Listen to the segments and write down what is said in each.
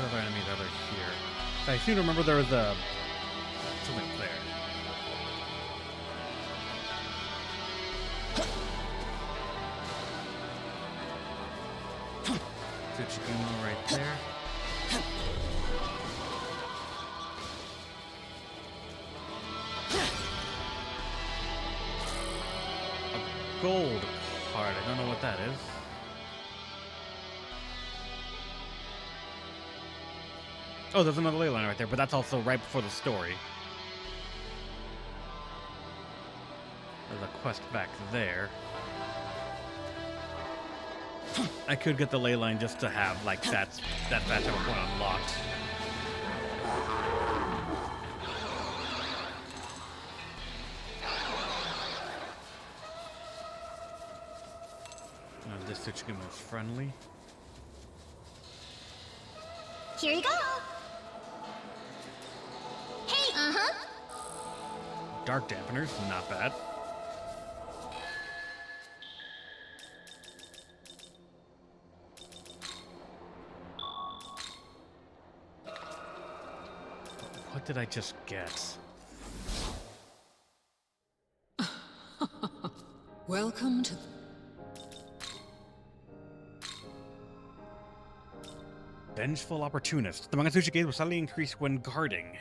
other enemies are there here? I seem to remember there was a something up there. Tsuchigumo right there. A gold card. I don't know what that is. Oh, there's another ley line right there, but that's also right before the story. There's a quest back there. I could get the ley line just to have, like, that patch of a point unlocked. This Tsuchigumo is friendly. Here you go. Hey, Dark dampeners, not bad. What did I just get? Welcome to... Vengeful Opportunist. The Mangatsuchi gauge will slightly increase when guarding.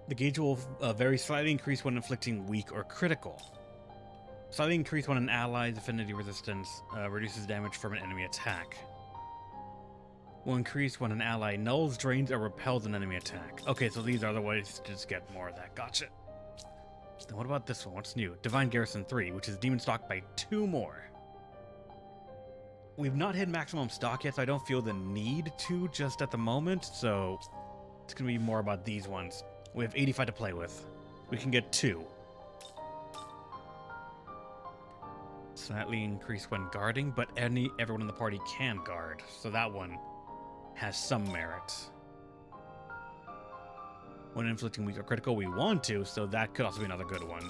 The gauge will vary slightly increase when inflicting weak or critical. Slightly increase when an ally's affinity resistance reduces damage from an enemy attack. Will increase when an ally nulls, drains, or repels an enemy attack. Okay, so these are the ways to just get more of that. Gotcha. Then what about this one? What's new? Divine Garrison 3, which is demon stock by 2 more. We've not hit maximum stock yet, so I don't feel the need to just at the moment, so it's going to be more about these ones. We have 85 to play with. We can get 2. Slightly increase when guarding, but everyone in the party can guard, so that one has some merit. When inflicting weak or critical, we want to, so that could also be another good one.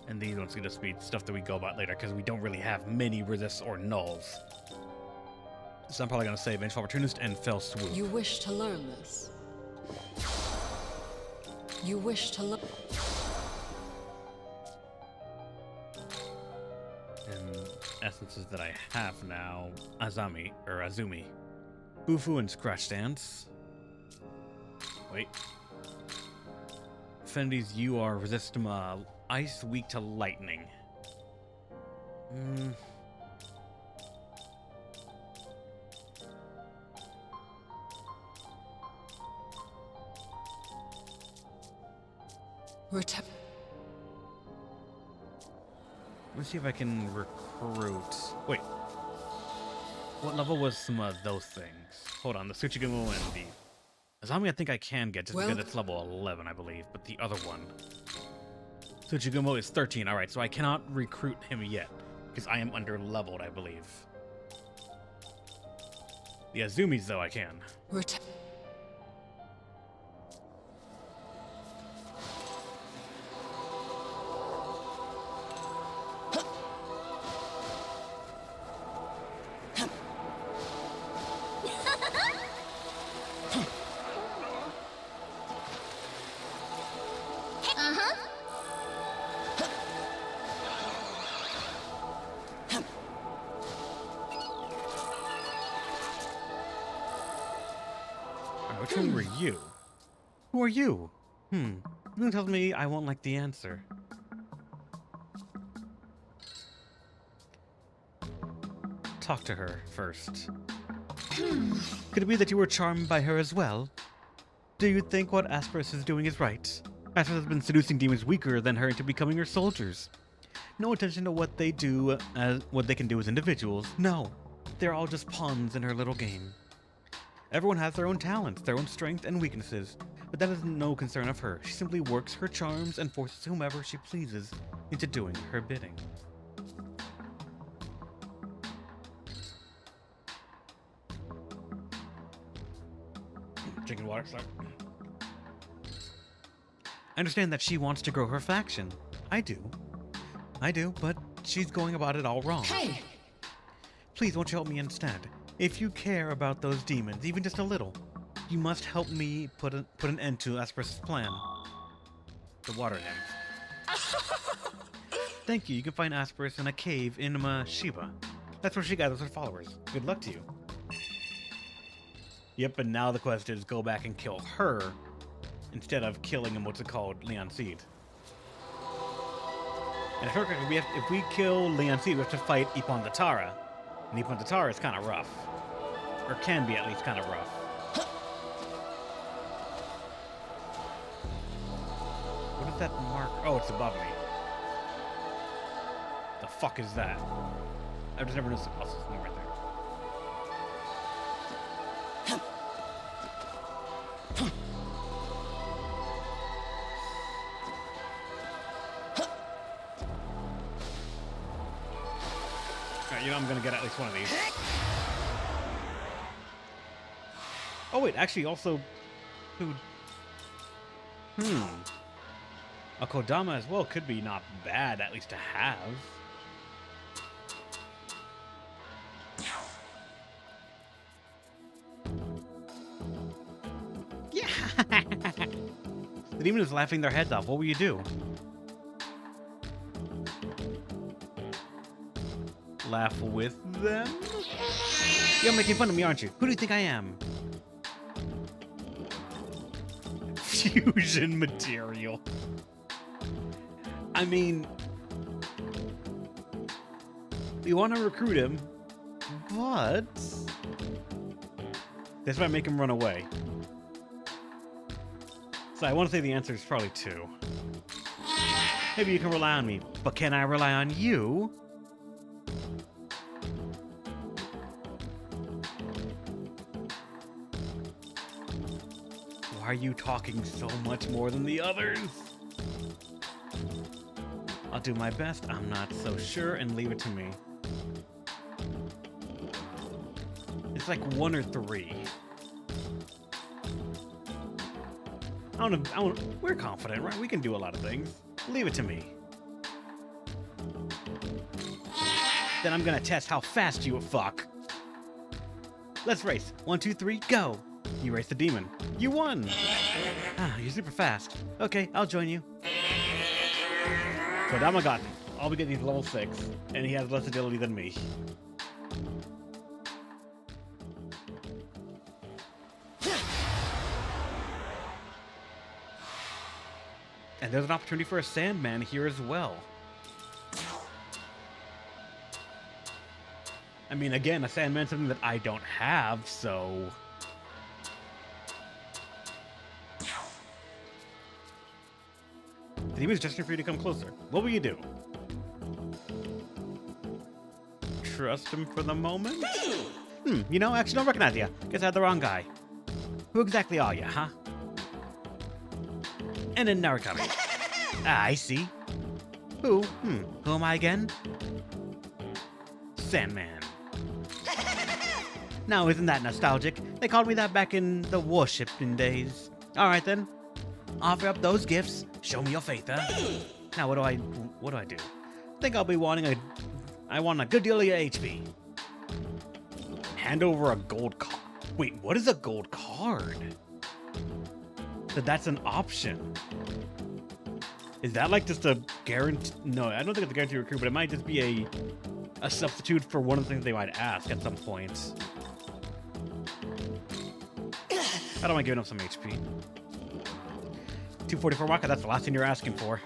And these ones can just be stuff that we go about later, because we don't really have many resists or nulls. So I'm probably going to say Vengeful Opportunist and Fell Swoop. You wish to learn this. You wish to learn... And essences that I have now, Azumi. Bufu and Scratch Dance. Wait. Fendi's you are resist ice, weak to lightning. Let's see if I can recruit. Wait. What level was some of those things? Hold on, the Tsuchigumo and the Azami I think I can get just because it's level 11, I believe, but the other one. Tsuchigumo is 13, alright, so I cannot recruit him yet, because I am under-leveled, I believe. The Azumis, though, I can. Which one were you? Who are you? Something tells me I won't like the answer. Talk to her first. Could it be that you were charmed by her as well? Do you think what Asperus is doing is right? Asperus has been seducing demons weaker than her into becoming her soldiers. No attention to what they do, what they can do as individuals. No, they're all just pawns in her little game. Everyone has their own talents, their own strengths and weaknesses, but that is no concern of her. She simply works her charms and forces whomever she pleases into doing her bidding. Drinking water, sorry. I understand that she wants to grow her faction. I do, but she's going about it all wrong. Hey! Please, won't you help me instead? If you care about those demons, even just a little, you must help me put an end to Asper's plan. The water nymph. Thank you. You can find Asperus in a cave in Shiba. That's where she gathers her followers. Good luck to you. Yep, and now the quest is go back and kill her instead of killing him, what's it called, Leon Seed. And if we kill Leon Seed, we have to fight Ipondatara. And Ipondatara is kind of rough. Or can be at least kind of rough. What is that mark? Oh, it's above me. The fuck is that? I've just never noticed the puzzles right there. Alright, you know I'm gonna get at least one of these. Oh wait, actually also... A Kodama as well could be not bad, at least to have. Yeah! The demon is laughing their heads off. What will you do? Laugh with them? You're making fun of me, aren't you? Who do you think I am? Fusion material. I mean, we want to recruit him, but this might make him run away. So I want to say the answer is probably 2. Maybe you can rely on me, but can I rely on you? Why are you talking so much more than the others? I'll do my best, I'm not so sure, and leave it to me. It's like 1 or 3. I don't know, we're confident, right? We can do a lot of things. Leave it to me. Then I'm gonna test how fast you fuck. Let's race. 1, 2, 3, go! You raced the demon. You won! Ah, you're super fast. Okay, I'll join you. Kodama got him. I'll be getting level 6, and he has less agility than me. And there's an opportunity for a Sandman here as well. I mean, again, a Sandman's something that I don't have, so... The demon's gesturing for you to come closer. What will you do? Trust him for the moment? You know, actually don't recognize you. Guess I had the wrong guy. Who exactly are you, huh? And then Narukami. Ah, I see. Who? Who am I again? Sandman. Now, isn't that nostalgic? They called me that back in the worshipping days. Alright then. Offer up those gifts. Show me your faith, huh? Now, what do I do? Think I'll be wanting I want a good deal of your HP. Hand over a gold card. Wait, what is a gold card? So that's an option. Is that like just a guarantee? No, I don't think it's a guarantee recruit, but it might just be a substitute for one of the things they might ask at some point. I don't mind giving up some HP. 244 Waka, that's the last thing you're asking for.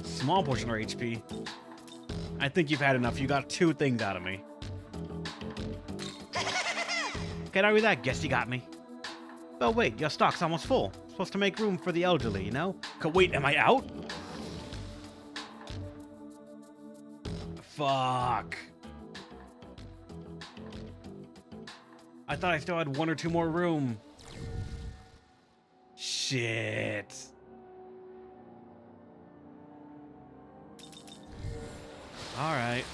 Small portion of HP. I think you've had enough. You got 2 things out of me. Can't argue that. Guess you got me. But wait, your stock's almost full. Supposed to make room for the elderly, you know? Wait, am I out? Fuck. I thought I still had 1 or 2 more room. Shit. Alright.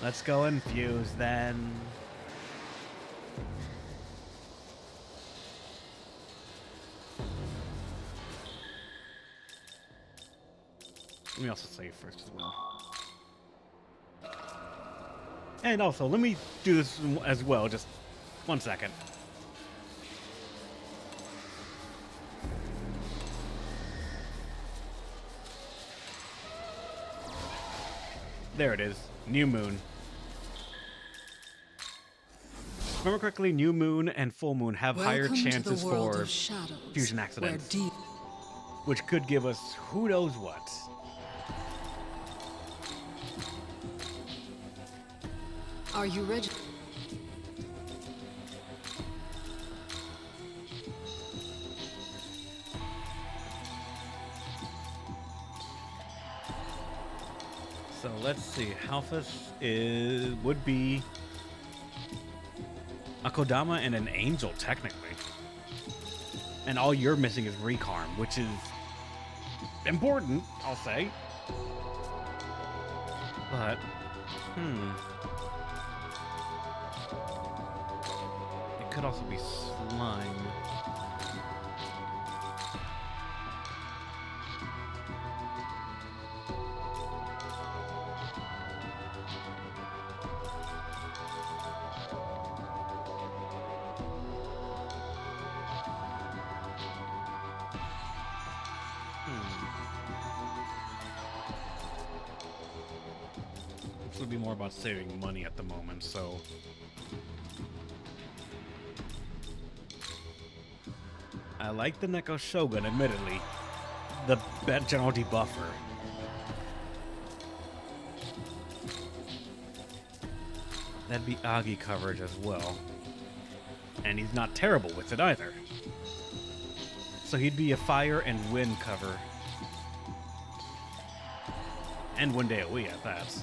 Let's go infuse then. Let me also save first as well. And also, let me do this as well, just 1 second. There it is. New moon. If I remember correctly, new moon and full moon have higher Welcome to the chances world for of shadows, fusion where accidents, deep which could give us who knows what. Are you ready? So let's see. Halphus would be a Kodama and an angel, technically. And all you're missing is Recarm, which is important, I'll say. But, it could also be slime. This would be more about saving money at the moment, so... I like the Neko Shogun, admittedly. The general debuffer. That'd be Agi coverage as well. And he's not terrible with it either. So he'd be a fire and wind cover. And one day a week at that.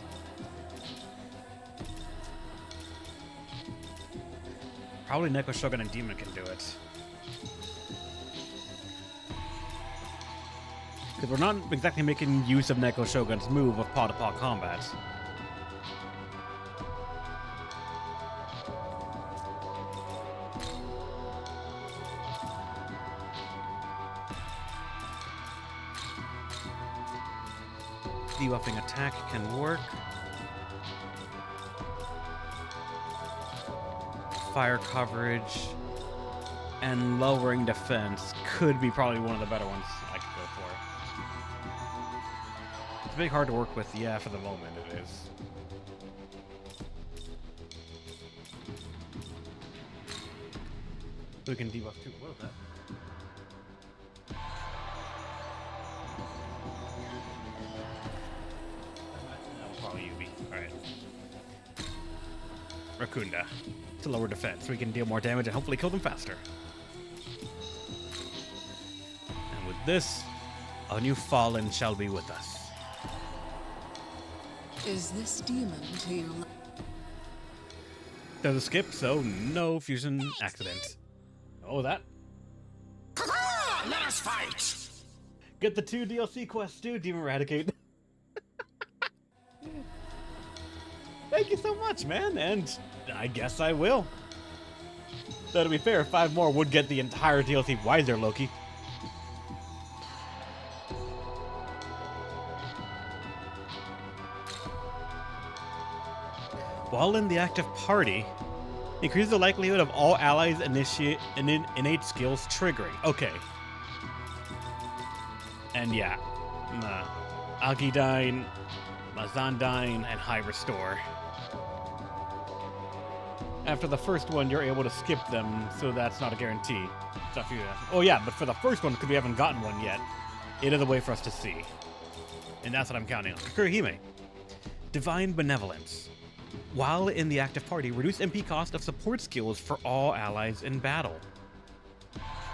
Probably Neko Shogun and Demon can do it. Because we're not exactly making use of Neko Shogun's move of paw-to-paw combat. Debuffing attack can work. Fire coverage and lowering defense could be probably one of the better ones I could go for. It's pretty hard to work with, yeah, for the moment it is. We can debuff too. What was that? Alright. Rakunda. To lower defense, so we can deal more damage and hopefully kill them faster. And with this, a new Fallen shall be with us. Is this demon to your left? There's a skip, so no fusion accident. Oh, that. Let us fight! Get the 2 DLC quests too, Demon Eradicate. Thank you so much, man, and I guess I will. Though to be fair, 5 more would get the entire DLC. Why is there Loki? While in the active party, increase the likelihood of all allies initiate innate skills triggering. Okay. And yeah, Agidine, Mazandine, and High Restore. After the first one, you're able to skip them, so that's not a guarantee. Oh yeah, but for the first one, because we haven't gotten one yet, it is a way for us to see. And that's what I'm counting on. Kurihime. Divine Benevolence. While in the active party, reduce MP cost of support skills for all allies in battle.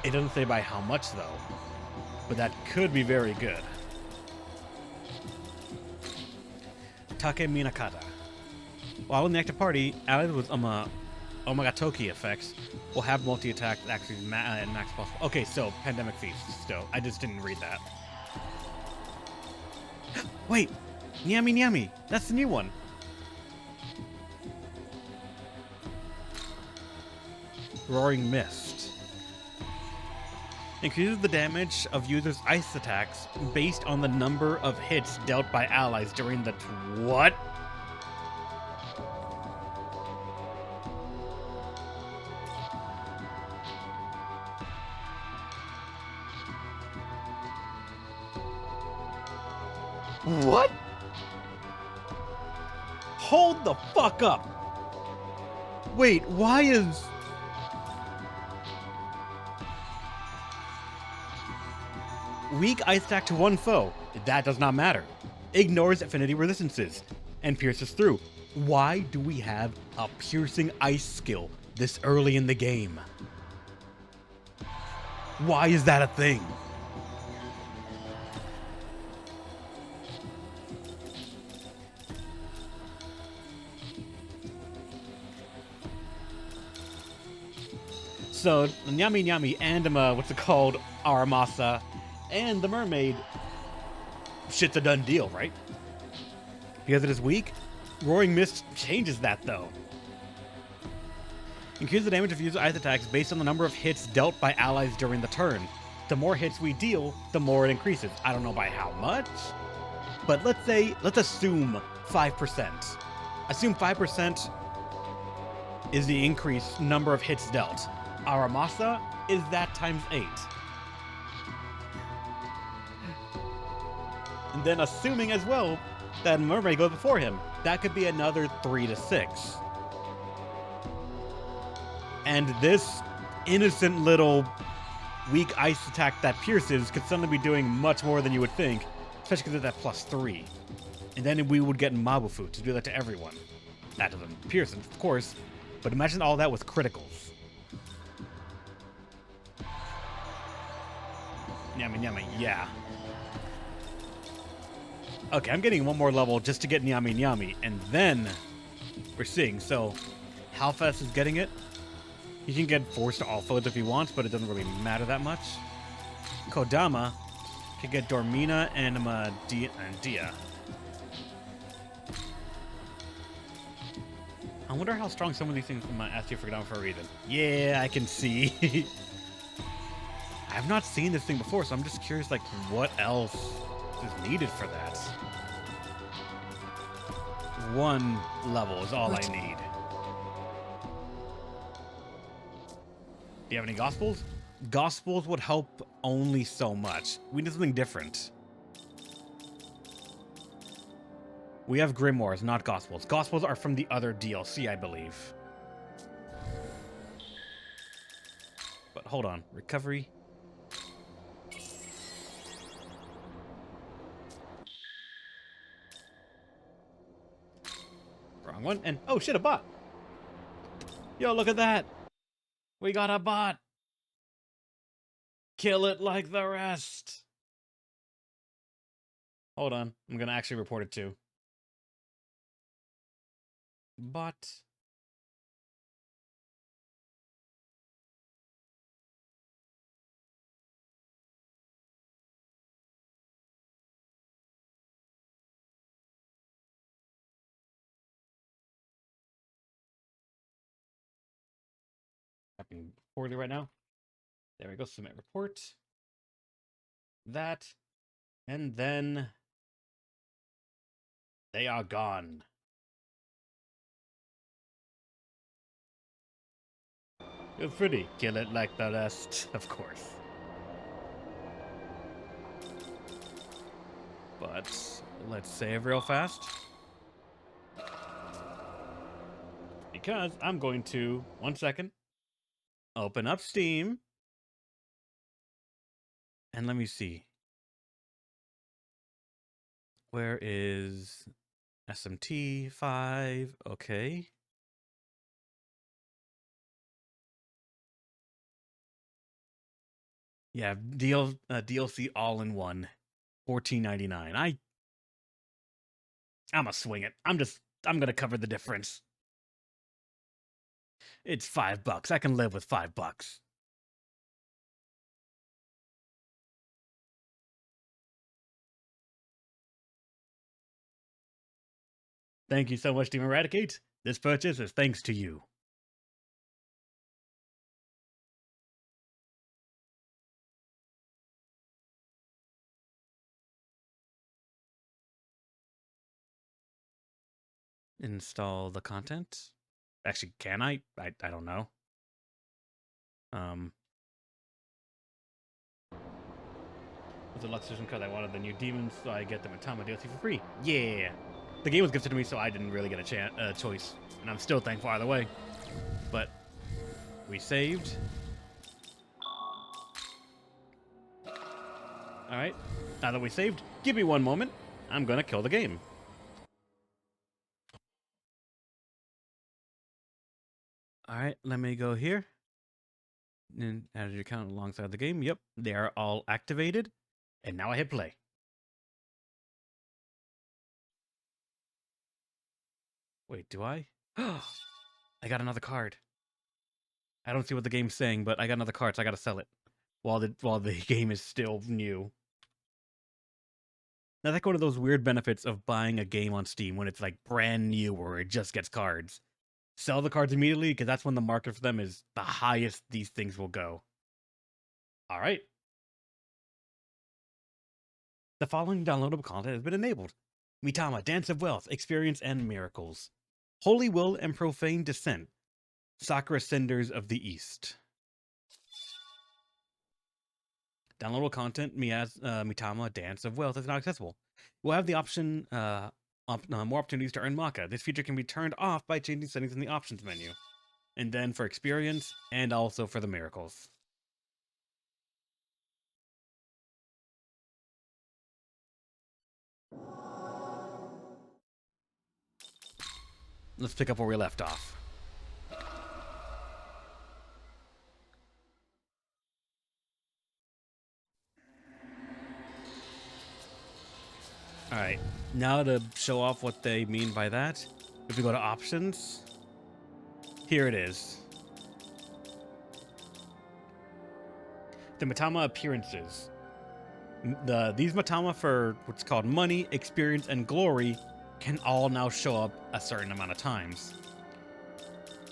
It doesn't say by how much, though. But that could be very good. Take Minakata. While in the active party, allies with Omagatoki effects will have multi-attack actually and max possible. Okay, so Pandemic Feast still. I just didn't read that. Wait! Nyami Nyami! That's the new one! Roaring Mist. Increases the damage of users' ice attacks based on the number of hits dealt by allies during the what? What? Hold the fuck up. Wait, why is... Weak ice attack to one foe. That does not matter. Ignores affinity resistances and pierces through. Why do we have a piercing ice skill this early in the game? Why is that a thing? So, Nyami Nyami and, what's it called? Aramasa and the mermaid, shit's a done deal, right? Because it is weak, Roaring Mist changes that, though. Increase the damage of user ice attacks based on the number of hits dealt by allies during the turn. The more hits we deal, the more it increases. I don't know by how much, but let's assume 5%. Assume 5% is the increased number of hits dealt. Aramasa is that times 8. And then assuming as well that Mermaid goes before him, that could be another 3 to 6. And this innocent little weak ice attack that pierces could suddenly be doing much more than you would think, especially because of that +3. And then we would get Mabufu to do that to everyone. That doesn't pierce, of course, but imagine all that with criticals. Nyami Nyami, yeah. Okay, I'm getting one more level just to get Nyami Nyami, and then we're seeing. So, how fast is getting it? He can get forced to all foes if he wants, but it doesn't really matter that much. Kodama can get Dormina and Dia. I wonder how strong some of these things might ask you for Kodama for a reason. Yeah, I can see. I've not seen this thing before, so I'm just curious, like, what else is needed for that? One level is all I need. Do you have any Gospels? Gospels would help only so much. We need something different. We have Grimoires, not Gospels. Gospels are from the other DLC, I believe. But hold on. Recovery. Wrong one. And, oh shit, a bot. Yo, look at that. We got a bot. Kill it like the rest. Hold on. I'm going to actually report it too. Bot. Happening poorly right now. There we go. Submit report. That. And then they are gone. Feel free. Kill it like the rest, of course. But let's save real fast. Because I'm going to, 1 second, open up Steam. And let me see. Where is SMT 5? Okay. Yeah, DLC all-in-one, $14.99. I'ma swing it. I'm gonna cover the difference. It's $5. I can live with $5. Thank you so much, Team Eradicate. This purchase is thanks to you. Install the content. Actually, can I? I don't know. With the luck system because I wanted the new demons, so I get the Matama DLC for free. Yeah! The game was gifted to me, so I didn't really get a choice. And I'm still thankful either way. But we saved. Alright, now that we saved, give me one moment. I'm gonna kill the game. Alright, let me go here. And add your account alongside the game. Yep, they are all activated. And now I hit play. Wait, do I? I got another card. I don't see what the game's saying, but I got another card, so I gotta sell it. While the game is still new. Now that's one of those weird benefits of buying a game on Steam when it's like brand new or it just gets cards. Sell the cards immediately because that's when the market for them is the highest these things will go. Alright. The following downloadable content has been enabled. Mitama, Dance of Wealth, Experience and Miracles. Holy Will and Profane Descent. Sakura Cinders of the East. Downloadable content, Mitama, Dance of Wealth is not accessible. We'll have the option, more opportunities to earn Maka. This feature can be turned off by changing settings in the options menu. And then for Experience, and also for the Miracles. Let's pick up where we left off. Alright, now to show off what they mean by that, if we go to options, here it is. The Matama appearances. These Matama for what's called money, experience, and glory can all now show up a certain amount of times.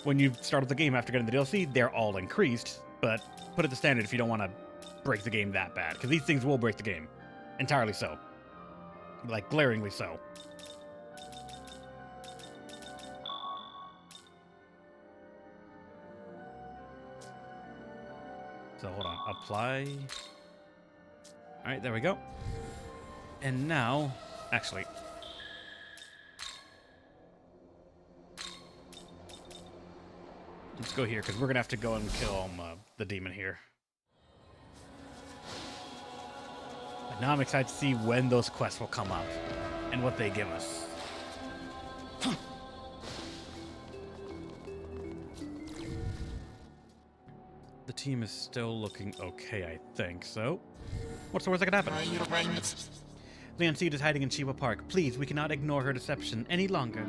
When you start up the game after getting the DLC, they're all increased, but put it to standard if you don't want to break the game that bad, because these things will break the game. Entirely so. Like, glaringly so. So, hold on. Apply. Alright, there we go. And now... Actually... Let's go here, because we're going to have to go and kill the demon here. But now I'm excited to see when those quests will come up and what they give us. The team is still looking okay, I think, so... What's the worst that could happen? Leon Seed is hiding in Shiba Park. Please, we cannot ignore her deception any longer.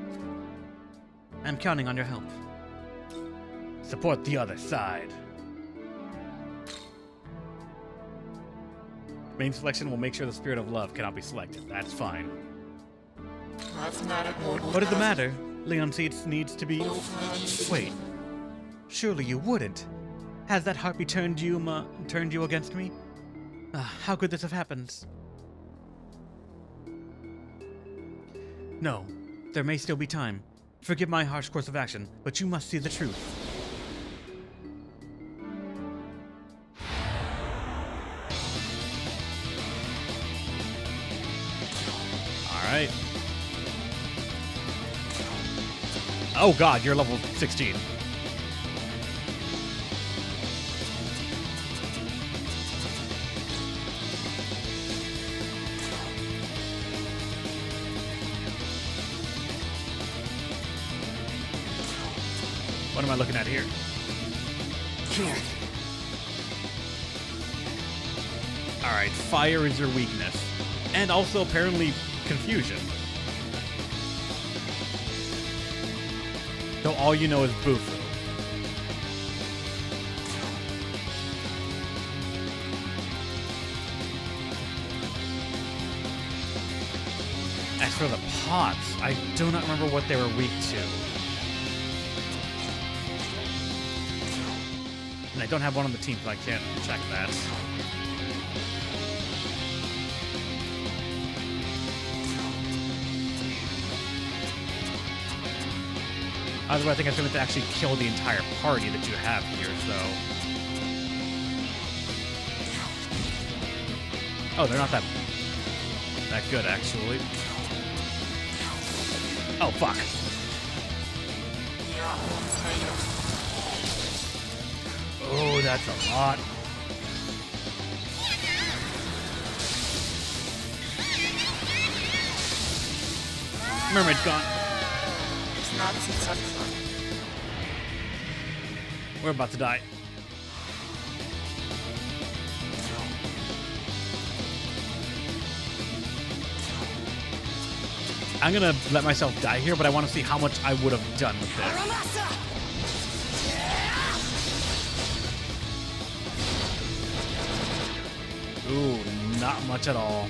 I'm counting on your help. Support the other side. Main selection will make sure the spirit of love cannot be selected. That's fine. What is the matter? Leon Seeds needs to be... Wait. Surely you wouldn't. Has that harpy turned you against me? How could this have happened? No. There may still be time. Forgive my harsh course of action, but you must see the truth. Alright. Oh god, you're level 16. What am I looking at here? Alright, fire is your weakness. And also apparently confusion. So all you know is Bufu. As for the pots, I do not remember what they were weak to. And I don't have one on the team, so I can't check that. Otherwise, I think I'm going to actually kill the entire party that you have here, so... Oh, they're not that good, actually. Oh, fuck. Oh, that's a lot. Mermaid's gone. We're about to die. I'm gonna let myself die here, but I want to see how much I would have done with this. Ooh, not much at all.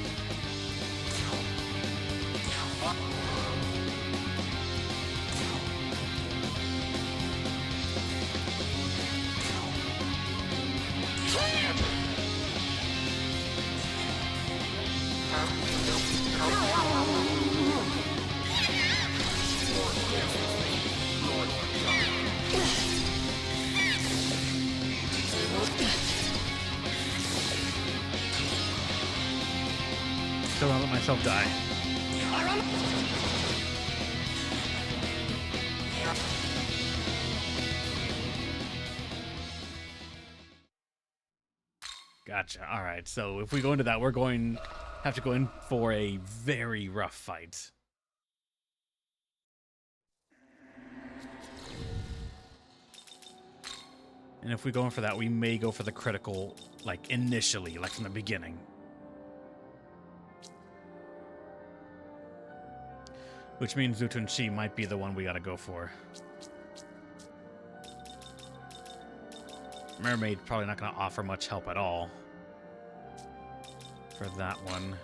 Still gonna let myself die. Gotcha. All right. So if we go into that, we're going have to go in for a very rough fight. And if we go in for that, we may go for the critical, like initially, like from the beginning. Which means Zutun Shi might be the one we gotta go for. Mermaid probably not gonna offer much help at all for that one.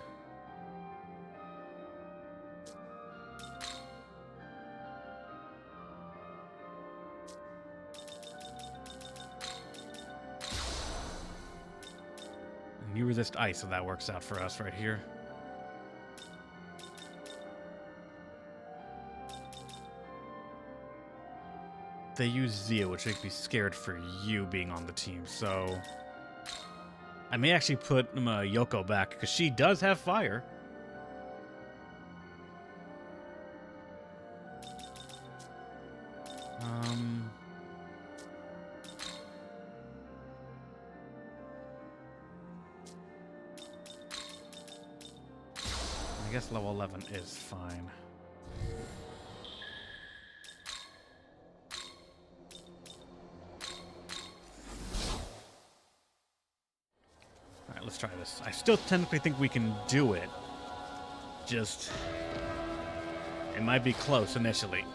And you resist ice, so that works out for us right here. They use Zia, which makes me scared for you being on the team, so I may actually put Yoko back, because she does have fire. I guess level 11 is fine. Let's try this. I still technically think we can do it. Just, it might be close initially.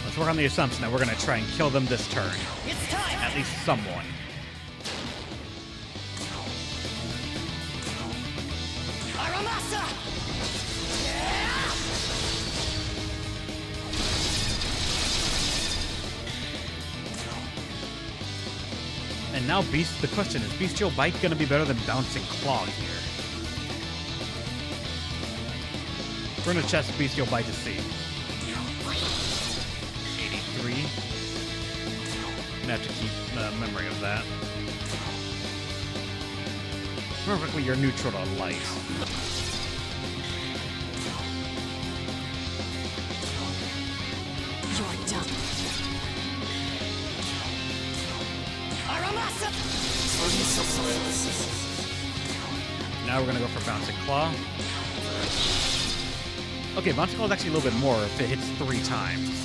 Let's work on the assumption that we're going to try and kill them this turn. It's time. At least someone. Aramasa! And now Beast, the question is, Bestial Bite going to be better than Bouncing Claw here? We're going to test Bestial Bite to see. 83. I'm going to have to keep memory of that. Perfectly, you're neutral to light. You're done. Now we're going to go for Bouncing Claw. Okay, Bouncing Claw is actually a little bit more if it hits 3 times.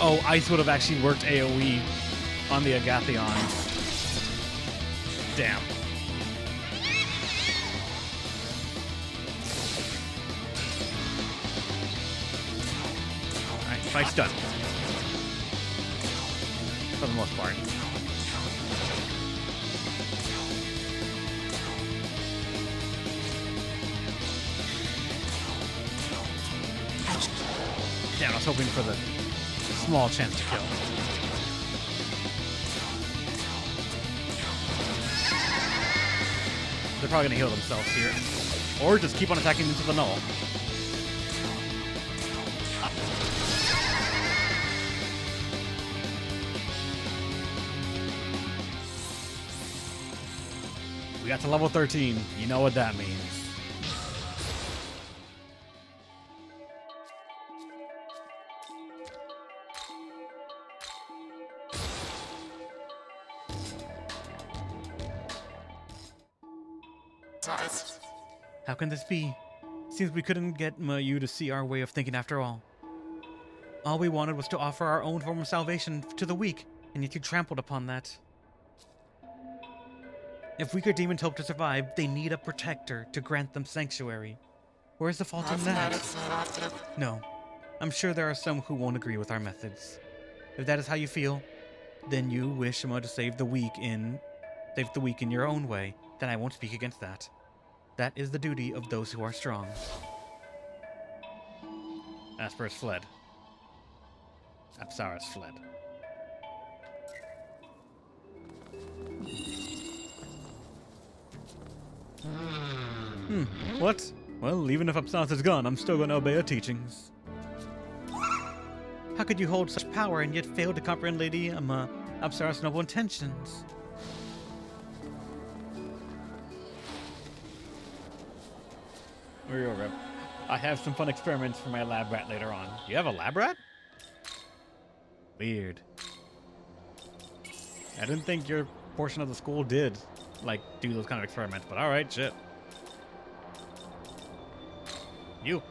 Oh, Ice would have actually worked AoE on the Agathion. Damn. Alright, fight's done. For the most part. Damn, I was hoping for the small chance to kill. They're probably gonna heal themselves here. Or just keep on attacking into the null. We got to level 13. You know what that means. How can this be? Seems we couldn't get you to see our way of thinking after all. All we wanted was to offer our own form of salvation to the weak, and yet you trampled upon that. If weaker demons hope to survive, they need a protector to grant them sanctuary. Where's the fault in that? No. I'm sure there are some who won't agree with our methods. If that is how you feel, then you wish to save the weak in your own way, then I won't speak against that. That is the duty of those who are strong. Asperus fled. Apsaris fled. What? Well, even if Apsaris is gone, I'm still gonna obey her teachings. How could you hold such power and yet fail to comprehend Lady Apsaris' noble intentions? Real rip. I have some fun experiments for my lab rat later on. You have a lab rat? Weird. I didn't think your portion of the school did, like, do those kind of experiments, but alright, shit.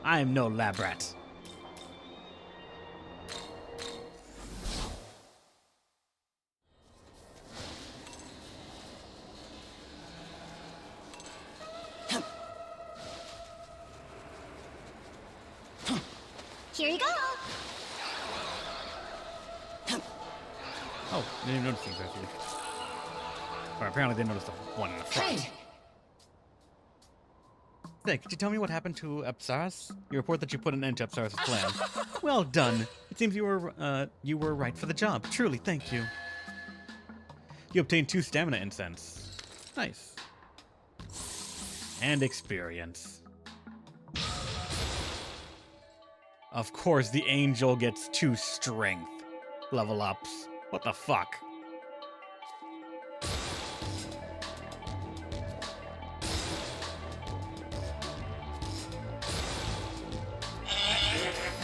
I am no lab rat. Here you go. Oh, I didn't even notice these actually. Or apparently they noticed the one in the front. Hey! Say, could you tell me what happened to Apsaris? You report that you put an end to Apsaris' plan. Well done. It seems you were right for the job. Truly, thank you. You obtained 2 stamina incense. Nice. And experience. Of course, the angel gets 2 strength level ups. What the fuck?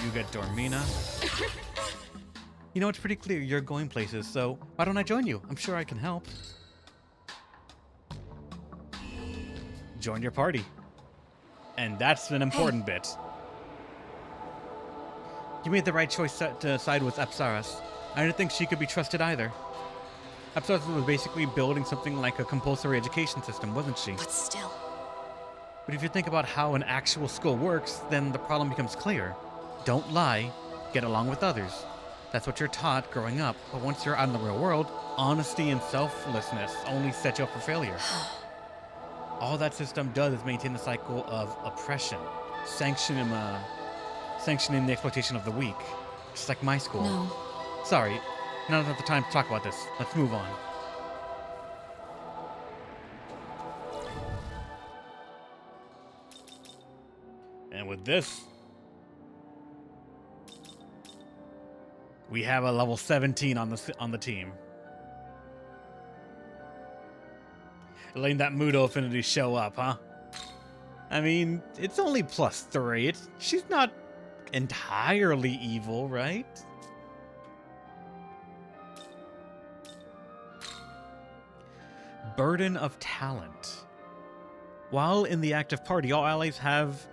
You get Dormina. You know, it's pretty clear you're going places, so why don't I join you? I'm sure I can help. Join your party. And that's an important bit. You made the right choice to side with Apsaris. I didn't think she could be trusted either. Apsaris was basically building something like a compulsory education system, wasn't she? But still. But if you think about how an actual school works, then the problem becomes clear. Don't lie, get along with others. That's what you're taught growing up, but once you're out in the real world, honesty and selflessness only set you up for failure. All that system does is maintain the cycle of oppression, sanctioning the exploitation of the weak. Just like my school. No. Sorry, now's not the time to talk about this. Let's move on. And with this, we have a level 17 on the team. Letting that Mudo affinity show up, huh? I mean, it's only +3. She's not entirely evil, right? Burden of Talent. While in the active party, all allies have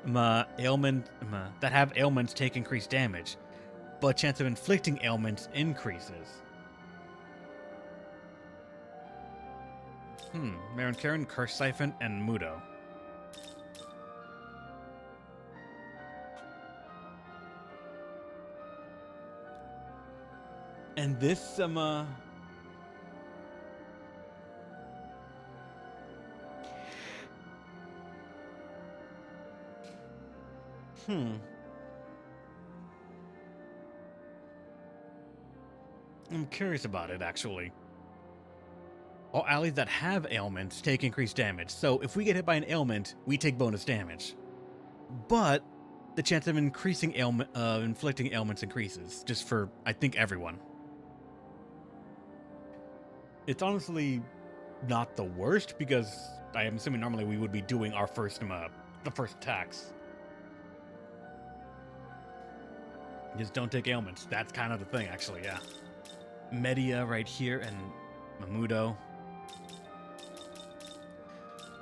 ailments take increased damage, but chance of inflicting ailments increases. Marin Karen, Curse Siphon, and Mudo. And this, I'm curious about it, actually. All allies that have ailments take increased damage, so if we get hit by an ailment, we take bonus damage. But the chance of inflicting ailments increases, just for, I think, everyone. It's honestly not the worst, because I am assuming normally we would be doing our first, the first attacks. Just don't take ailments. That's kind of the thing, actually, yeah. Media right here, and Mamudo.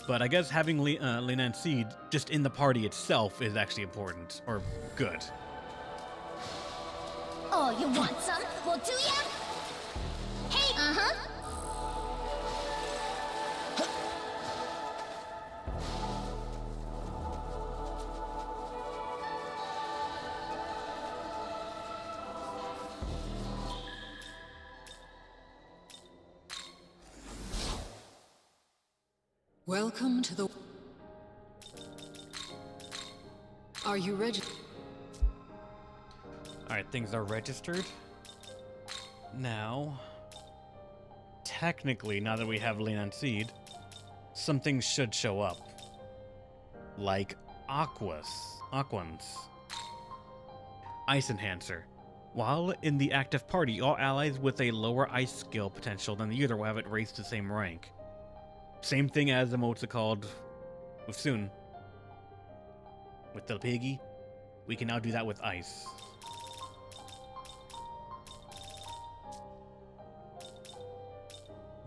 But I guess having Lena and Seed just in the party itself is actually important, or good. Oh, you want some? Well, do ya? Hey! Uh-huh. Welcome to the... Are you ready? Alright, things are registered. Now, technically, now that we have Lena and Seed, some things should show up. Like Aquans. Ice Enhancer. While in the active party, all allies with a lower ice skill potential than the user will have it raised to the same rank. Same thing as what's it called with Soon. With the piggy, we can now do that with ice.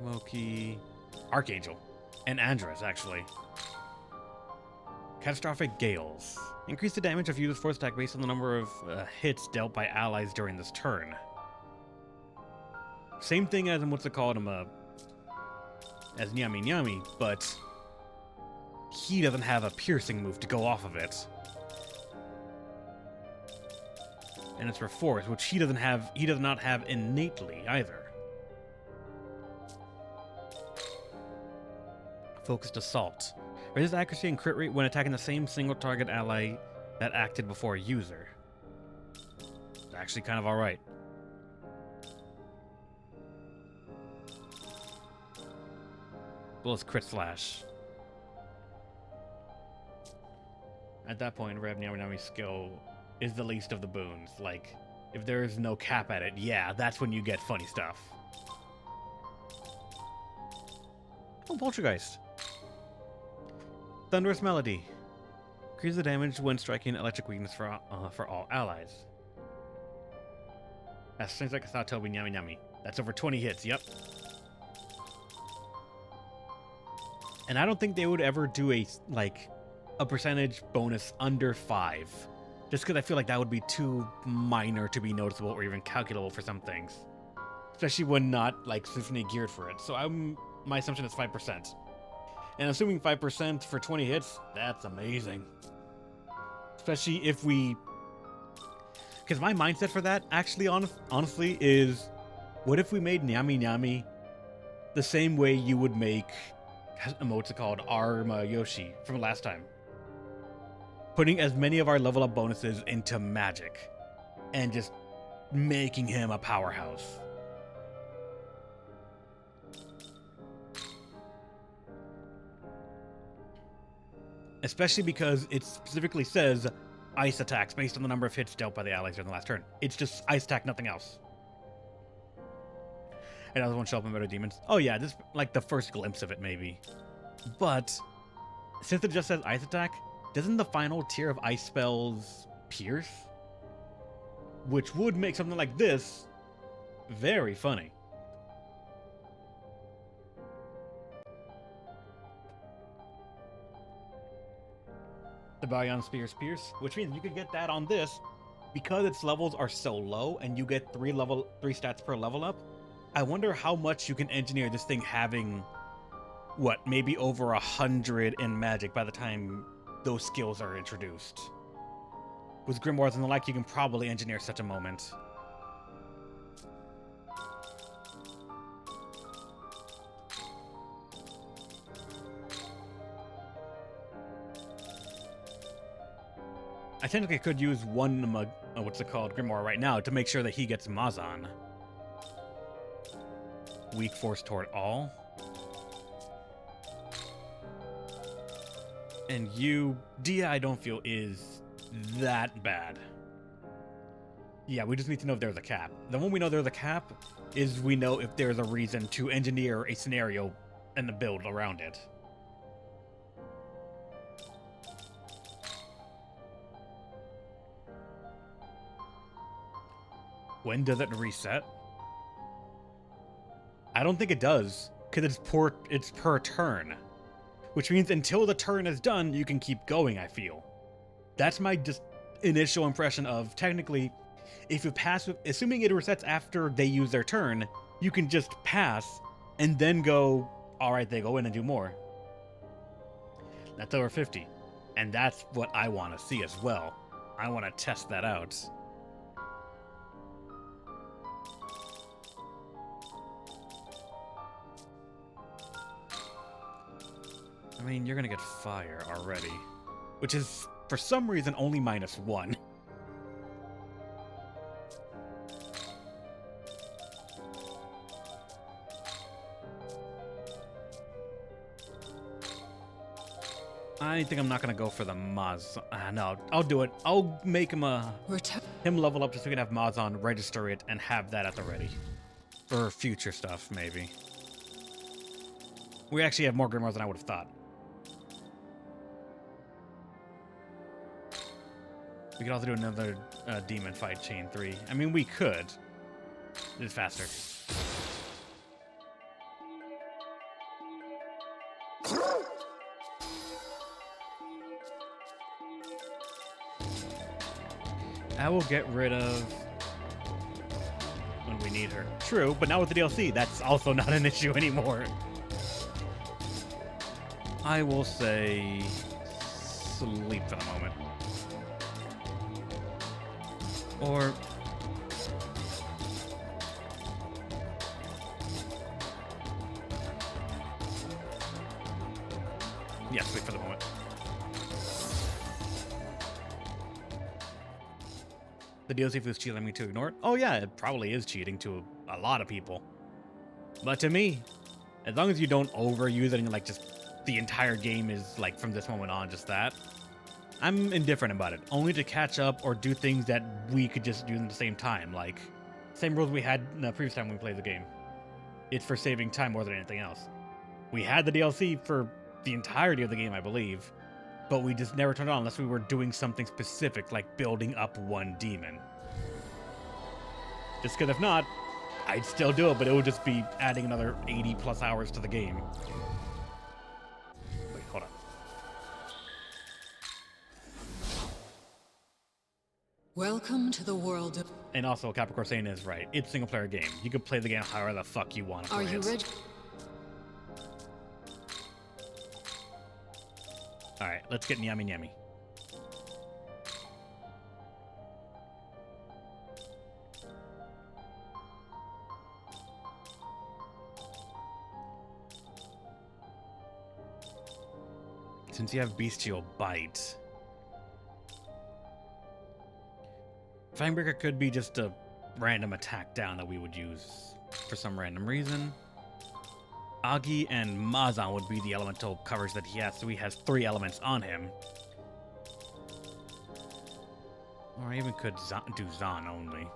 Loki, Archangel, and Andres, actually. Catastrophic Gales. Increase the damage of user's force attack based on the number of hits dealt by allies during this turn. Same thing as what's it called as Nyami Nyami, but he doesn't have a piercing move to go off of it. And it's for force, which he does not have innately either. Focused Assault. Raises accuracy and crit rate when attacking the same single target ally that acted before a user. It's actually kind of alright. Well, it's Crit Slash. At that point, Rev Nyami skill is the least of the boons. Like, if there is no cap at it, yeah, that's when you get funny stuff. Oh, Poltergeist. Thunderous Melody. Increases the damage when striking electric weakness for all allies. That's things like Satobi Nyami Nyami. That's over 20 hits, yep. And I don't think they would ever do a percentage bonus under 5. Just because I feel like that would be too minor to be noticeable or even calculable for some things. Especially when not, specifically geared for it. So my assumption is 5%. And assuming 5% for 20 hits, that's amazing. Especially if we... Because my mindset for that, actually, honestly, is... What if we made Nyami Nyami the same way you would make... what's it called? Arma Yoshi from last time. Putting as many of our level up bonuses into magic. And just making him a powerhouse. Especially because it specifically says ice attacks based on the number of hits dealt by the allies during the last turn. It's just ice attack, nothing else. Another one show up in Better Demons. Oh yeah, this is the first glimpse of it maybe. But since it just says ice attack, doesn't the final tier of ice spells pierce? Which would make something like this very funny. The Bayon Spears Pierce, which means you could get that on this because its levels are so low and you get 3 stats per level up. I wonder how much you can engineer this thing having, maybe over 100 in magic by the time those skills are introduced. With grimoires and the like, you can probably engineer such a moment. I technically could use one, grimoire right now to make sure that he gets Mazan. weak force toward all. And you, Dia, I don't feel is that bad. Yeah, we just need to know if there's a cap. The one we know there's a cap is we know if there's a reason to engineer a scenario and the build around it. When does it reset? I don't think it does, because it's per turn. Which means until the turn is done, you can keep going, I feel. That's my just initial impression of, technically, if you pass, assuming it resets after they use their turn, you can just pass and then go, alright, they go in and do more. That's over 50. And that's what I want to see as well. I want to test that out. I mean, you're gonna get fire already. Which is, for some reason, only -1. I think I'm not gonna go for the Maz. No, I'll do it. I'll make him him level up just so we can have Maz on, register it, and have that at the ready. For future stuff, maybe. We actually have more Grimoires than I would have thought. We could also do another demon fight, chain 3. I mean, we could. It's faster. I will get rid of when we need her. True, but now with the DLC, that's also not an issue anymore. I will say sleep for the moment. Or yeah, sleep for the moment. The DLC feels cheating me to ignore it. Oh yeah, it probably is cheating to a lot of people. But to me, as long as you don't overuse it and like just the entire game is like from this moment on just that, I'm indifferent about it. Only to catch up or do things that we could just do at the same time. Like, same rules we had the previous time we played the game. It's for saving time more than anything else. We had the DLC for the entirety of the game, I believe, but we just never turned it on unless we were doing something specific, like building up one demon. Just because if not, I'd still do it, but it would just be adding another 80 plus hours to the game. Wait, hold on. Welcome to the world of... And also, Capricorn saying is right. It's a single-player game. You can play the game however the fuck you want to play Are you it. ready? Alright, let's get Nyami Nyami. Since you have Bestial Bite, Fangbreaker could be just a random attack down that we would use for some random reason. Agi and Mazan would be the elemental coverage that he has, so he has 3 elements on him. Or I even could do Zan only.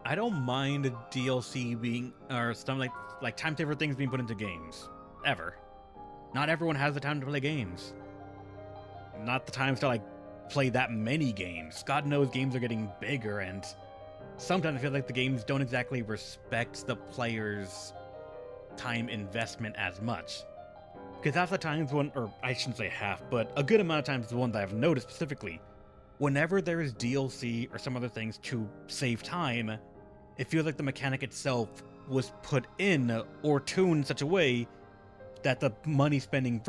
I don't mind a DLC being, or something like time saver things being put into games. Ever. Not everyone has the time to play games. Not the times to play that many games. God knows games are getting bigger, and sometimes I feel like the games don't exactly respect the player's time investment as much. Because half the times when, or I shouldn't say half, but a good amount of times the one that I've noticed specifically, whenever there is DLC or some other things to save time, it feels like the mechanic itself was put in or tuned in such a way that the money spending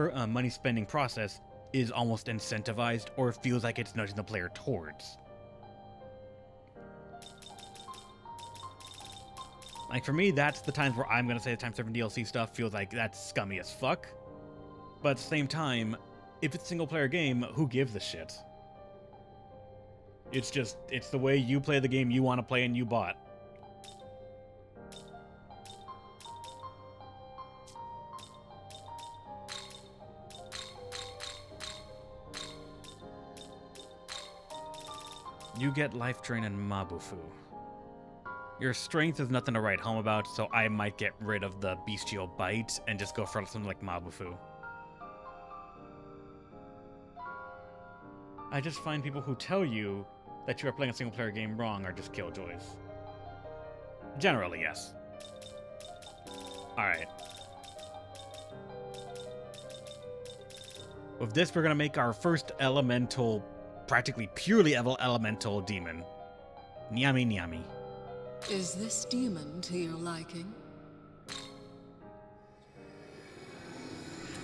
process is almost incentivized or feels like it's nudging the player towards. Like for me, that's the times where I'm going to say the time serving DLC stuff feels like that's scummy as fuck. But at the same time, if it's a single player game, who gives a shit? It's the way you play the game you want to play and you bought. You get Life Drain and Mabufu. Your strength is nothing to write home about, so I might get rid of the Bestial Bite and just go for something like Mabufu. I just find people who tell you that you are playing a single-player game wrong are just killjoys. Generally, yes. Alright. With this, we're going to make our first elemental, practically purely elemental demon. Nyami Nyami. Is this demon to your liking?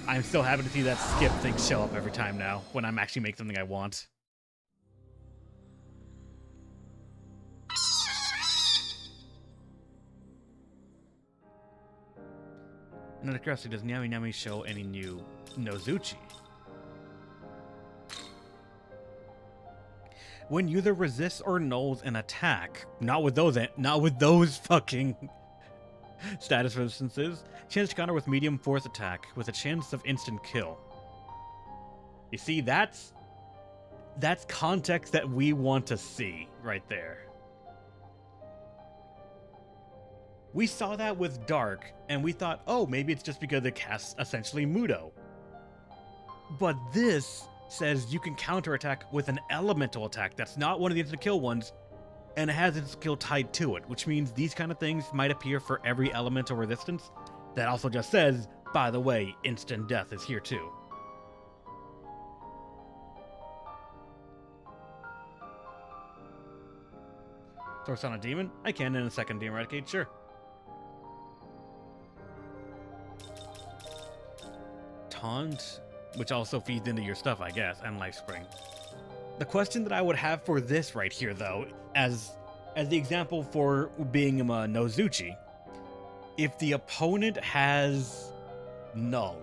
I'm still happy to see that skip thing show up every time now, when I'm actually making something I want. Another curiosity, does Nyami Nyami show any new Nozuchi? When user resists or nulls an attack, not with those fucking status resistances, chance to counter with medium force attack with a chance of instant kill. You see, that's context that we want to see right there. We saw that with Dark, and we thought, oh, maybe it's just because it casts essentially Mudo. But this says you can counterattack with an elemental attack that's not one of the instant kill ones, and it has its skill tied to it, which means these kind of things might appear for every elemental resistance. That also just says, by the way, instant death is here too. Source on a demon? I can in a second, Demon Eradicate, sure. Taunt, which also feeds into your stuff, I guess, and Life Spring. The question that I would have for this right here, though, as the example for being a Nozuchi, if the opponent has Null,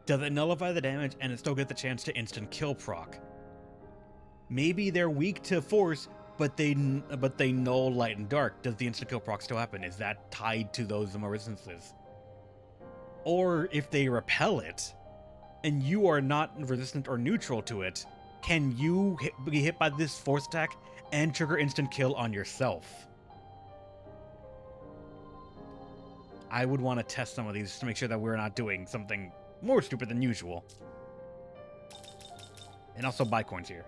does it nullify the damage and it still get the chance to instant kill proc? Maybe they're weak to Force, but they null Light and Dark. Does the instant kill proc still happen? Is that tied to those resistances? Or if they repel it, and you are not resistant or neutral to it, can you be hit by this force attack and trigger instant kill on yourself? I would want to test some of these to make sure that we're not doing something more stupid than usual. And also buy coins here.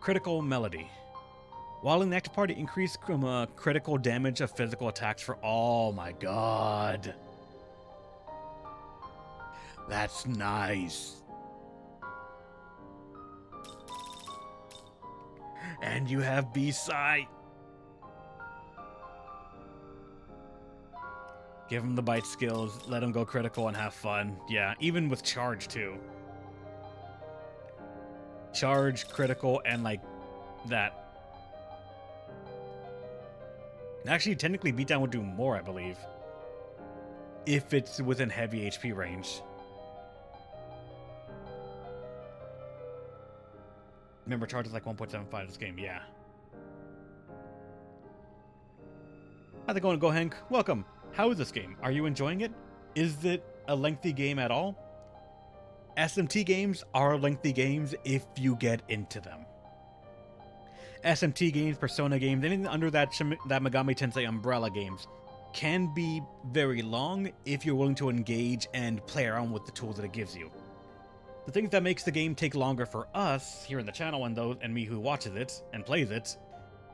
Critical Melody. While in the active party, increase critical damage of physical attacks for... Oh my god. That's nice. And you have B-Sight. Give him the bite skills, let him go critical and have fun. Yeah, even with charge too. Charge, critical, and like that. Actually, technically beatdown would do more, I believe. If it's within heavy HP range. Remember, charge is like 1.75 this game, yeah. How's it going, Go Hank? Welcome. How is this game? Are you enjoying it? Is it a lengthy game at all? SMT games are lengthy games if you get into them. SMT games, Persona games, anything under that Megami Tensei umbrella games can be very long if you're willing to engage and play around with the tools that it gives you. The thing that makes the game take longer for us here in the channel and me who watches it and plays it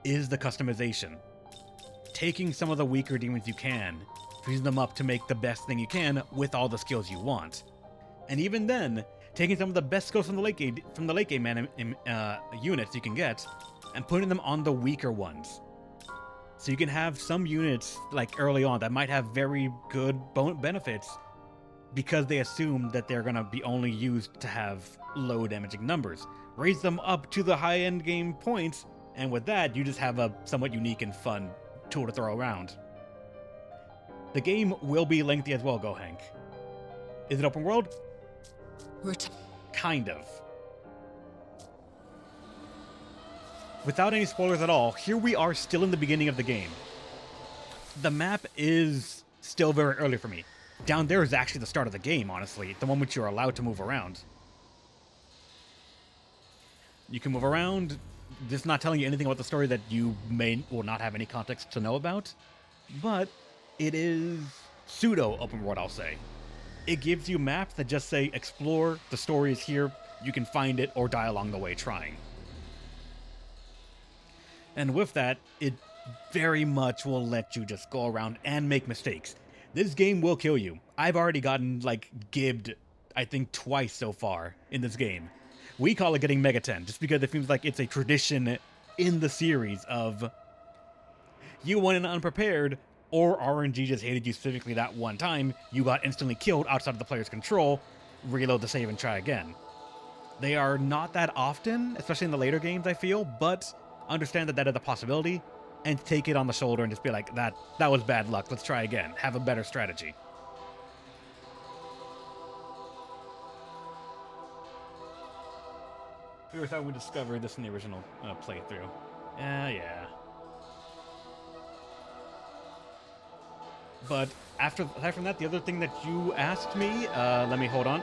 is the customization. Taking some of the weaker demons you can, freezing them up to make the best thing you can with all the skills you want. And even then, taking some of the best skills from the late game units you can get and putting them on the weaker ones. So you can have some units like early on that might have very good benefits because they assume that they're going to be only used to have low damaging numbers. Raise them up to the high end game points, and with that, you just have a somewhat unique and fun tool to throw around. The game will be lengthy as well, Go Hank. Is it open world? Kind of. without any spoilers at all, here we are still in the beginning of the game. The map is still very early for me. Down there is actually the start of the game, honestly, the one which you're allowed to move around. You can move around. This is not telling you anything about the story that you may or not have any context to know about, but it is pseudo open world, I'll say. It gives you maps that just say explore, the story is here, you can find it or die along the way trying. And with that, it very much will let you just go around and make mistakes. This game will kill you. I've already gotten, like, gibbed, I think, twice so far in this game. We call it getting Mega 10, just because it seems like it's a tradition in the series of you went in unprepared, or RNG just hated you specifically that one time, you got instantly killed outside of the player's control, reload the save and try again. They are not that often, especially in the later games, I feel, but understand that that is a possibility, and take it on the shoulder and just be like, that was bad luck, let's try again, have a better strategy. We thought we discovered this in the original playthrough. Yeah. But aside from that, the other thing that you asked me, let me hold on.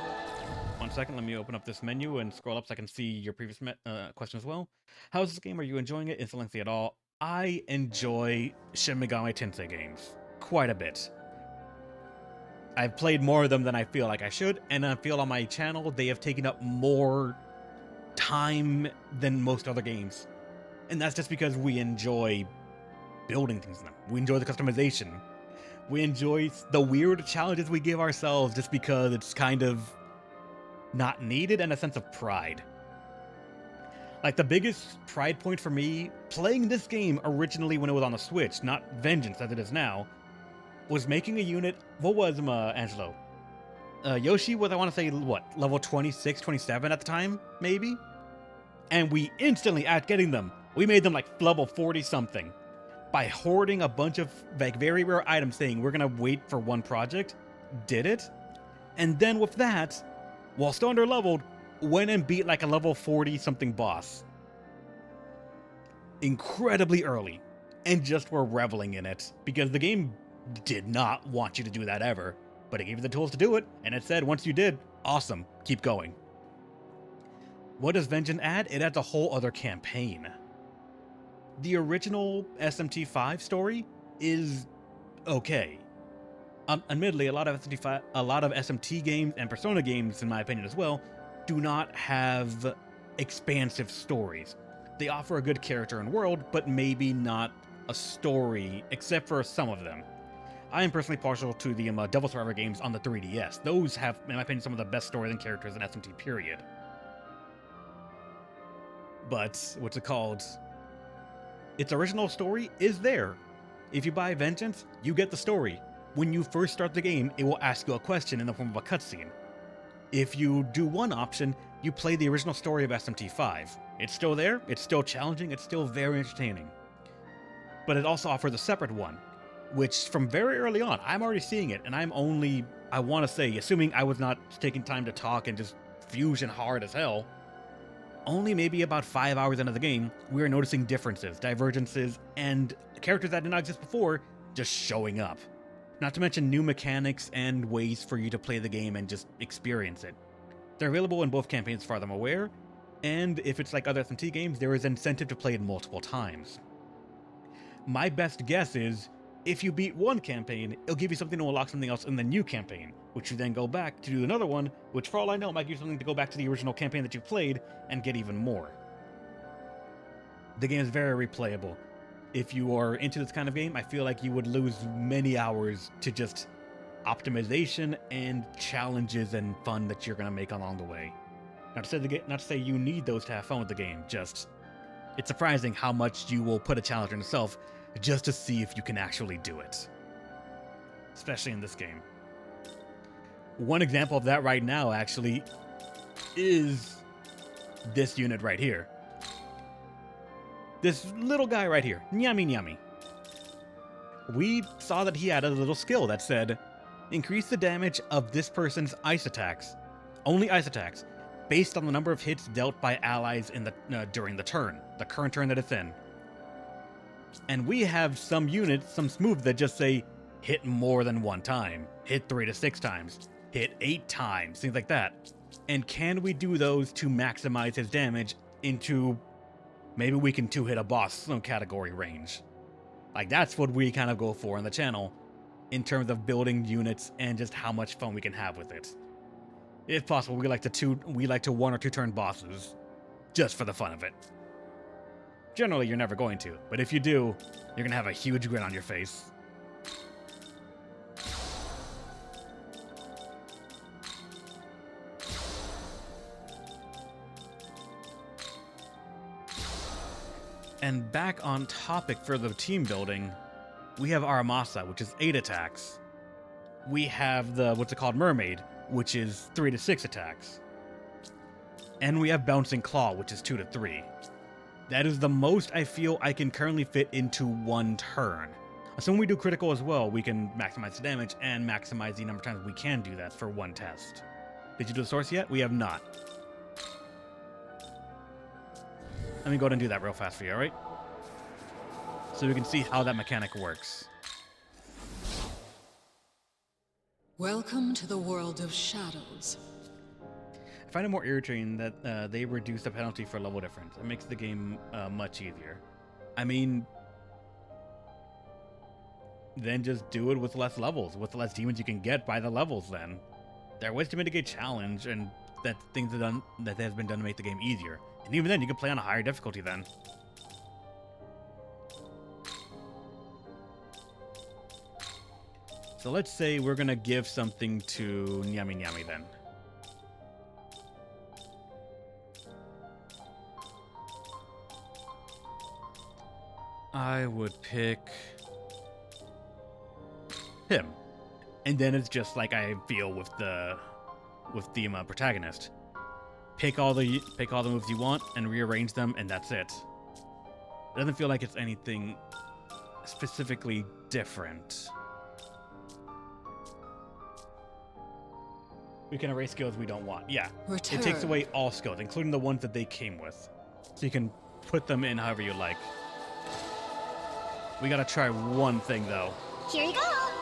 1 second, let me open up this menu and scroll up so I can see your previous question as well. How's this game? Are you enjoying it? Is it lengthy at all? I enjoy Shin Megami Tensei games quite a bit. I've played more of them than I feel like I should, and I feel on my channel they have taken up more time than most other games. And that's just because we enjoy building things in them. We enjoy the customization. We enjoy the weird challenges we give ourselves just because it's kind of not needed, and a sense of pride. Like, the biggest pride point for me, playing this game originally when it was on the Switch, not Vengeance as it is now, was making a unit. What was Angelo? Yoshi was, I want to say, what, level 26, 27 at the time, maybe? And we instantly, at getting them, we made them like level 40 something. By hoarding a bunch of like very rare items saying we're gonna wait for one project, did it. And then with that, while still under leveled, went and beat like a level 40 something boss. Incredibly early. And just were reveling in it. Because the game did not want you to do that ever. But it gave you the tools to do it, and it said once you did, awesome, keep going. What does Vengeance add? It adds a whole other campaign. The original SMT5 story is okay. Admittedly, a lot of SMT games and Persona games, in my opinion as well, do not have expansive stories. They offer a good character and world, but maybe not a story, except for some of them. I am personally partial to the Devil Survivor games on the 3DS. Those have, in my opinion, some of the best stories and characters in SMT, period. But, what's it called? Its original story is there. If you buy Vengeance, you get the story. When you first start the game, it will ask you a question in the form of a cutscene. If you do one option, you play the original story of SMT5. It's still there, it's still challenging, it's still very entertaining. But it also offers a separate one, which from very early on, I'm already seeing it, and I'm only, I want to say, assuming I was not taking time to talk and just fusion hard as hell, only maybe about 5 hours into the game, we are noticing differences, divergences, and characters that did not exist before just showing up. Not to mention new mechanics and ways for you to play the game and just experience it. They're available in both campaigns as far as I'm aware, and if it's like other SMT games, there is incentive to play it multiple times. My best guess is, if you beat one campaign, it'll give you something to unlock something else in the new campaign, which you then go back to do another one, which for all I know might give you something to go back to the original campaign that you played and get even more. The game is very replayable. If you are into this kind of game, I feel like you would lose many hours to just optimization and challenges and fun that you're going to make along the way. Not to say you need those to have fun with the game, just it's surprising how much you will put a challenge on yourself just to see if you can actually do it. Especially in this game. One example of that right now, actually, is this unit right here. This little guy right here, Nyami Nyami. We saw that he had a little skill that said, increase the damage of this person's ice attacks, only ice attacks, based on the number of hits dealt by allies in the during the turn, the current turn that it's in. And we have some units, some moves that just say hit more than one time, hit 3 to 6 times, hit 8 times, things like that. And can we do those to maximize his damage into maybe we can 2-hit a boss category range? Like, that's what we kind of go for on the channel in terms of building units and just how much fun we can have with it. If possible, we like to 1 or 2 turn bosses just for the fun of it. Generally, you're never going to, but if you do, you're gonna have a huge grin on your face. And back on topic for the team building, we have Aramasa, which is 8 attacks. We have the, what's it called, Mermaid, which is 3 to 6 attacks. And we have Bouncing Claw, which is 2 to 3. That is the most I feel I can currently fit into one turn. So when we do critical as well, we can maximize the damage and maximize the number of times we can do that for one test. Did you do the source yet? We have not. Let me go ahead and do that real fast for you, alright? So we can see how that mechanic works. Welcome to the world of shadows. I find it more irritating that they reduce the penalty for level difference. It makes the game much easier. I mean, then just do it with less levels, with less demons you can get by the levels then. There are ways to mitigate challenge and that things are done that has been done to make the game easier. And even then, you can play on a higher difficulty then. So let's say we're gonna give something to Nyami Nyami then. I would pick him. And then it's just like I feel with the protagonist. Pick all the moves you want and rearrange them, and that's it. It doesn't feel like it's anything specifically different. We can erase skills we don't want. Yeah. Return. It takes away all skills, including the ones that they came with. So you can put them in however you like. We gotta try one thing though. Here you go.